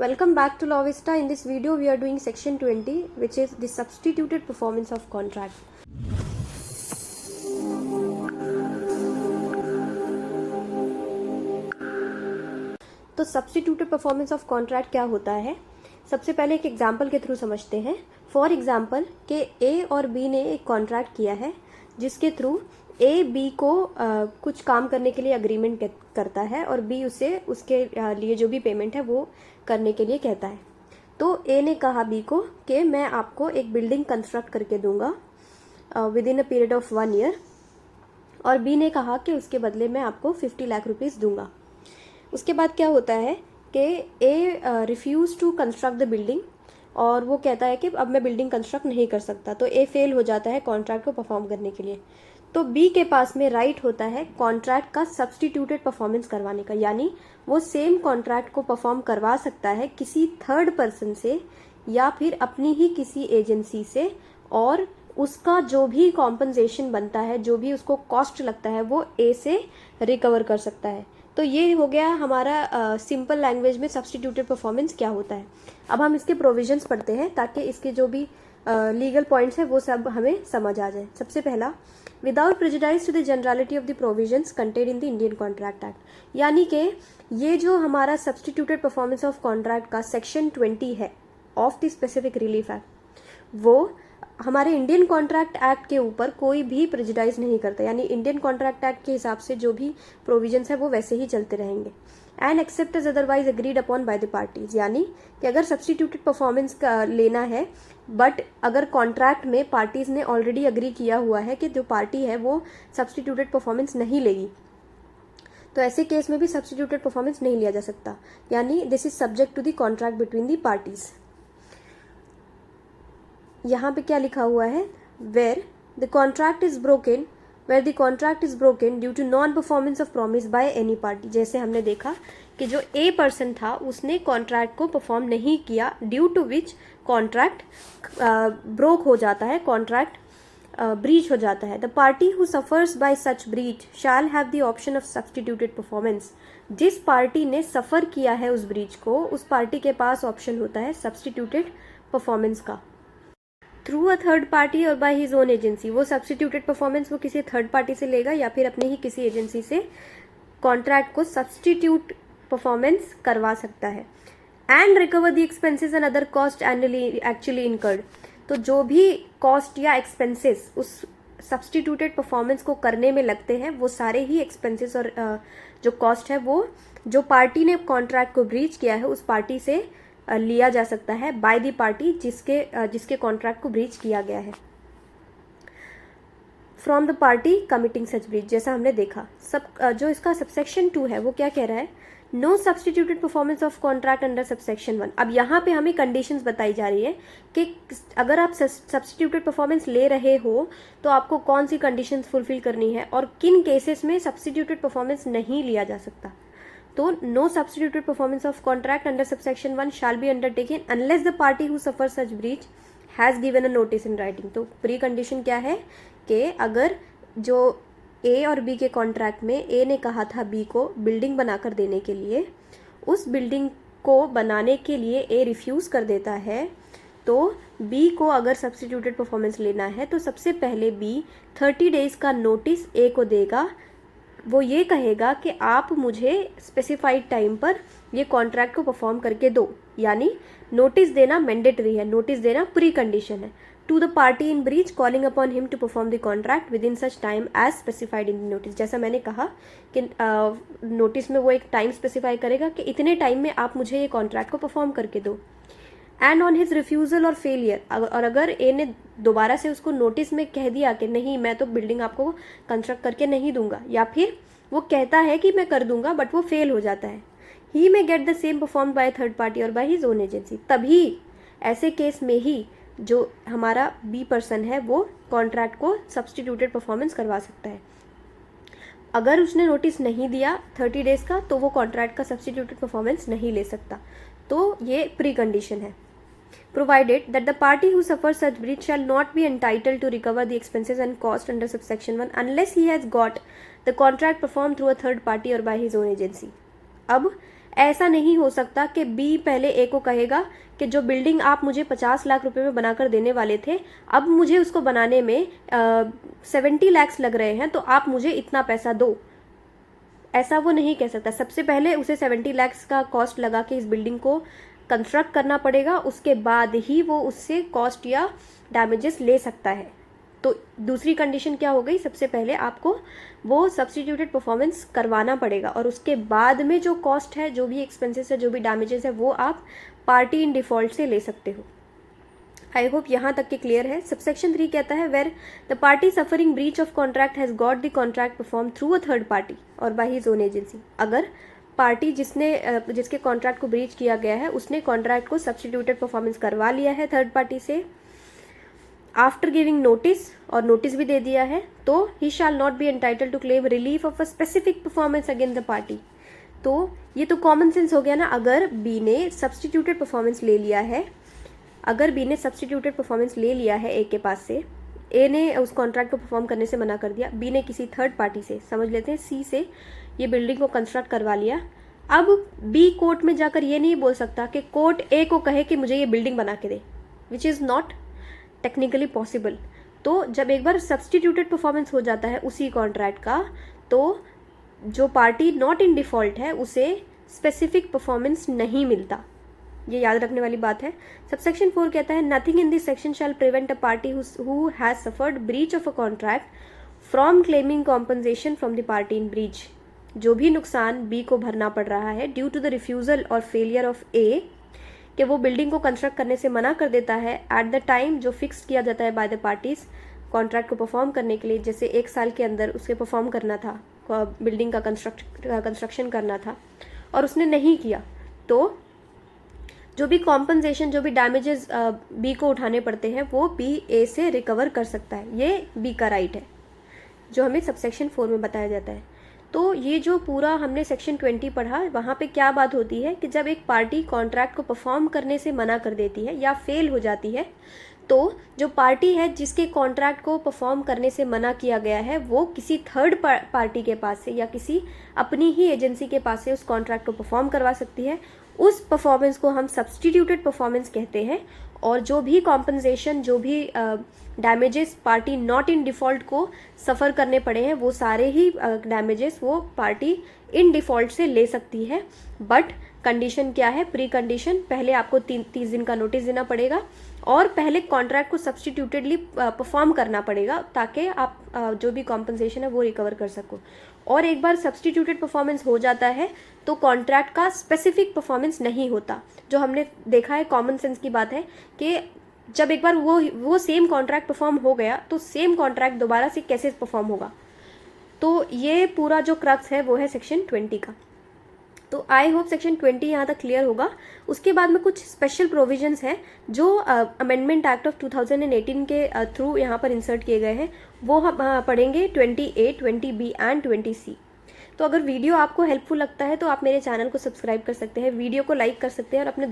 Welcome back to Law Vista. In this video, we are doing section 20, which is the substituted performance of contract. तो substituted performance of contract क्या होता है? सबसे पहले एक example के थ्रू समझते हैं. फॉर एग्जाम्पल के ए और बी ने एक कॉन्ट्रैक्ट किया है जिसके थ्रू ए बी को कुछ काम करने के लिए अग्रीमेंट करता है और बी उसे उसके लिए जो भी पेमेंट है वो करने के लिए कहता है. तो ए ने कहा बी को कि मैं आपको एक बिल्डिंग कंस्ट्रक्ट करके दूंगा with in a period of 1 year, और बी ने कहा कि उसके बदले मैं आपको 50 लाख रुपीज़ दूंगा. उसके बाद क्या होता है कि A refuse to construct the building और वो कहता है कि अब मैं बिल्डिंग कंस्ट्रक्ट नहीं कर सकता. तो ए फेल हो जाता है कॉन्ट्रैक्ट को परफॉर्म करने के लिए. तो बी के पास में राइट होता है कॉन्ट्रैक्ट का सब्स्टिट्यूटेड परफॉर्मेंस करवाने का, यानी वो सेम कॉन्ट्रैक्ट को परफॉर्म करवा सकता है किसी थर्ड पर्सन से या फिर अपनी ही किसी एजेंसी से, और उसका जो भी कॉम्पनसेशन बनता है, जो भी उसको कॉस्ट लगता है, वो ए से रिकवर कर सकता है. तो ये हो गया हमारा सिंपल लैंग्वेज में सब्स्टिट्यूटेड परफॉर्मेंस क्या होता है. अब हम इसके प्रोविजंस पढ़ते हैं ताकि इसके जो भी लीगल पॉइंट्स है वो सब हमें समझ आ जाए. सबसे पहला, without prejudice to the generality of the provisions contained in the Indian contract act, यानी कि ये जो हमारा सब्स्टिट्यूटेड परफॉर्मेंस ऑफ कॉन्ट्रैक्ट का सेक्शन 20 है of the specific relief act, वो हमारे इंडियन कॉन्ट्रैक्ट एक्ट के ऊपर कोई भी प्रेजुडाइज नहीं करता. यानी इंडियन कॉन्ट्रैक्ट एक्ट के हिसाब से जो भी प्रोविजंस है वो वैसे ही चलते रहेंगे. And except as otherwise agreed upon by the parties, यानी कि अगर सब्स्टिट्यूटेड परफॉर्मेंस का लेना है बट अगर कॉन्ट्रैक्ट में पार्टीज ने ऑलरेडी अग्री किया हुआ है कि जो पार्टी है वो सब्स्टिट्यूटेड परफॉर्मेंस नहीं लेगी, तो ऐसे केस में भी सब्स्टिट्यूटेड परफॉर्मेंस नहीं लिया जा सकता. यानी this is subject to the contract between the parties. यहाँ पे क्या लिखा हुआ है, where the contract is broken, where the contract is broken due to non performance of promise by any party. जैसे हमने देखा कि जो ए पर्सन था उसने कॉन्ट्रैक्ट को परफॉर्म नहीं किया, due to which contract broke हो जाता है, कॉन्ट्रैक्ट ब्रीच हो जाता है. The party who suffers by such breach shall have the option of substituted performance. जिस पार्टी ने सफर किया है उस ब्रीच को, उस पार्टी के पास ऑप्शन होता है सब्स्टिट्यूटेड परफॉर्मेंस का. थ्रू अ थर्ड पार्टी और बाय हिज ओन एजेंसी, वो सब्स्टिट्यूटेड परफॉर्मेंस वो किसी थर्ड पार्टी से लेगा या फिर अपने ही किसी एजेंसी से कॉन्ट्रैक्ट को सब्स्टिट्यूट परफॉर्मेंस करवा सकता है. And recover the expenses and other cost annually actually incurred. तो जो भी कॉस्ट या एक्सपेंसेस उस सब्स्टिट्यूटेड परफॉर्मेंस को करने में लगते हैं, वो सारे ही एक्सपेंसेस और जो कॉस्ट है वो जो पार्टी ने कॉन्ट्रैक्ट को ब्रीच किया है उस पार्टी से लिया जा सकता है बाय द पार्टी जिसके कॉन्ट्रैक्ट को ब्रीच किया गया है, from the party committing such breach. जैसा हमने देखा जो इसका सबसेक्शन 2 है वो क्या कह रहा है, no substituted performance of contract under subsection 1. अब यहाँ पे हमें कंडीशंस बताई जा रही है कि अगर आप सब्स्टिट्यूटेड परफॉर्मेंस ले रहे हो तो आपको कौन सी कंडीशंस फुलफिल करनी है और किन केसेस में सब्स्टिट्यूटेड परफॉर्मेंस नहीं लिया जा सकता. तो no substituted performance of contract under subsection 1 shall be undertaken unless the party who suffer such breach has given a notice in writing. तो प्री कंडीशन क्या है कि अगर जो ए और बी के कॉन्ट्रैक्ट में ए ने कहा था बी को बिल्डिंग बनाकर देने के लिए, उस बिल्डिंग को बनाने के लिए ए रिफ्यूज़ कर देता है, तो बी को अगर सब्स्टिट्यूटेड परफॉर्मेंस लेना है तो सबसे पहले बी 30 डेज का नोटिस ए को देगा. वो ये कहेगा कि आप मुझे स्पेसिफाइड टाइम पर ये कॉन्ट्रैक्ट को परफॉर्म करके दो. यानी नोटिस देना मैंडेटरी है, नोटिस देना प्री कंडीशन है. To the party in breach calling upon him to perform the contract within such time as specified in the notice. जैसा मैंने कहा कि नोटिस में वो एक टाइम स्पेसिफाई करेगा कि इतने टाइम में आप मुझे ये कॉन्ट्रैक्ट को परफॉर्म करके दो. एंड ऑन हिज रिफ्यूजल और फेलियर, और अगर ए ने दोबारा से उसको नोटिस में कह दिया कि नहीं मैं तो बिल्डिंग आपको कंस्ट्रक्ट करके नहीं दूंगा, या फिर वो कहता है कि मैं कर दूंगा बट वो फेल हो जाता है, he may get the same perform by third party और बाय हिज ओन एजेंसी. तभी ऐसे केस में ही जो हमारा बी पर्सन है वो कॉन्ट्रैक्ट को सब्स्टिट्यूटेड परफॉर्मेंस करवा सकता है. अगर उसने नोटिस नहीं दिया 30 डेज का तो वो कॉन्ट्रैक्ट का सब्स्टिट्यूटेड परफॉर्मेंस नहीं ले सकता. तो ये प्री कंडीशन है. provided that the party who suffers such breach shall not be entitled to recover the expenses and cost under subsection 1 unless he has got the contract performed through a third party or by his own agency. अब ऐसा नहीं हो सकता कि B पहले ए को कहेगा कि जो बिल्डिंग आप मुझे 50 लाख रुपए में बनाकर देने वाले थे, अब मुझे उसको बनाने में 70 लाख लग रहे हैं, तो आप मुझे इतना पैसा दो। ऐसा वो नहीं कह सकता। सबसे पहले उसे 70 लाख का कॉस्ट लगा के इस बिल्डिंग को कंस्ट्रक्ट करना पड़ेगा, उसके बाद ही वो उससे कॉस्ट या डैमेजेस ले सकता है। तो दूसरी कंडीशन क्या हो गई, सबसे पहले आपको वो सब्स्टिट्यूटेड परफॉर्मेंस करवाना पड़ेगा और उसके बाद में जो कॉस्ट है, जो भी एक्सपेंसेस है, जो भी डैमेजेस है, वो आप पार्टी इन डिफॉल्ट से ले सकते हो। आई होप यहाँ तक के क्लियर है। सबसेक्शन 3 कहता है where the party suffering breach of contract has got the contract perform through a third party और बाय हिज ओन एजेंसी। अगर पार्टी जिसके कॉन्ट्रैक्ट को ब्रीच किया गया है उसने कॉन्ट्रैक्ट को सब्स्टिट्यूटेड परफॉर्मेंस करवा लिया है थर्ड पार्टी से, आफ्टर गिविंग नोटिस, और नोटिस भी दे दिया है, तो he shall not be entitled to claim relief of a specific performance against the party. तो ये तो कॉमन सेंस हो गया ना। अगर बी ने सब्स्टिट्यूटेड परफॉर्मेंस ले लिया है, अगर बी ने सब्स्टिट्यूटेड परफॉर्मेंस ले लिया है ए के पास से, ए ने उस कॉन्ट्रैक्ट को परफॉर्म करने से मना कर दिया, बी ने किसी थर्ड पार्टी से, समझ लेते हैं सी से, ये बिल्डिंग को कंस्ट्रक्ट करवा लिया। अब बी कोर्ट में जाकर ये नहीं बोल सकता कि कोर्ट ए को कहे कि मुझे ये बिल्डिंग बना के दे, which is not technically possible. तो जब एक बार सब्स्टिट्यूटेड परफॉर्मेंस हो जाता है उसी कॉन्ट्रैक्ट का, तो जो पार्टी नॉट इन डिफॉल्ट है उसे स्पेसिफिक परफॉर्मेंस नहीं मिलता। ये याद रखने वाली बात है। सबसेक्शन 4 कहता है nothing in this section shall prevent a party who has suffered breach of a contract from claiming compensation from the party in breach. जो भी नुकसान बी को भरना पड़ रहा है ड्यू टू द रिफ्यूजल और फेलियर ऑफ ए, कि वो बिल्डिंग को कंस्ट्रक्ट करने से मना कर देता है एट द टाइम जो फिक्स किया जाता है बाय द पार्टीज कॉन्ट्रैक्ट को परफॉर्म करने के लिए, जैसे 1 साल के अंदर उसे परफॉर्म करना था, बिल्डिंग का कंस्ट्रक्शन करना था और उसने नहीं किया, तो जो भी कॉम्पनसेशन, जो भी डैमेजेस बी को उठाने पड़ते हैं वो बी ए से रिकवर कर सकता है। ये बी का राइट है जो हमें सबसेक्शन 4 में बताया जाता है। तो ये जो पूरा हमने सेक्शन 20 पढ़ा, वहाँ पे क्या बात होती है कि जब एक पार्टी कॉन्ट्रैक्ट को परफॉर्म करने से मना कर देती है या फेल हो जाती है, तो जो पार्टी है जिसके कॉन्ट्रैक्ट को परफॉर्म करने से मना किया गया है वो किसी थर्ड पार्टी के पास से या किसी अपनी ही एजेंसी के पास से उस कॉन्ट्रैक्ट को परफॉर्म करवा सकती है। उस परफॉर्मेंस को हम सब्स्टिट्यूटेड परफॉर्मेंस कहते हैं और जो भी कॉम्पनसेशन, जो भी damages party not in default को सफ़र करने पड़े हैं वो सारे ही डैमेजेस वो पार्टी इन डिफ़ॉल्ट से ले सकती है। बट कंडीशन क्या है, प्री कंडीशन, पहले आपको 30 दिन का नोटिस देना पड़ेगा और पहले कॉन्ट्रैक्ट को सब्स्टिट्यूटेडली परफॉर्म करना पड़ेगा ताकि आप जो भी कॉम्पनसेशन है वो रिकवर कर सको। और एक बार सब्स्टिट्यूटेड परफॉर्मेंस हो जाता है तो कॉन्ट्रैक्ट का स्पेसिफिक परफॉर्मेंस नहीं होता। जो हमने देखा है, कॉमन सेंस की बात है कि जब एक बार वो सेम कॉन्ट्रैक्ट परफॉर्म हो गया तो सेम कॉन्ट्रैक्ट दोबारा से कैसे परफॉर्म होगा। तो ये पूरा जो क्रक्स है वो है सेक्शन 20 का। तो आई होप सेक्शन 20 यहाँ तक क्लियर होगा। उसके बाद में कुछ स्पेशल प्रोविजंस हैं जो अमेंडमेंट एक्ट ऑफ 2018 के थ्रू यहाँ पर इंसर्ट किए गए हैं, वो हम पढ़ेंगे 20A, 20B एंड 20C। तो अगर वीडियो आपको हेल्पफुल लगता है तो आप मेरे चैनल को सब्सक्राइब कर सकते हैं, वीडियो को लाइक कर सकते हैं और अपने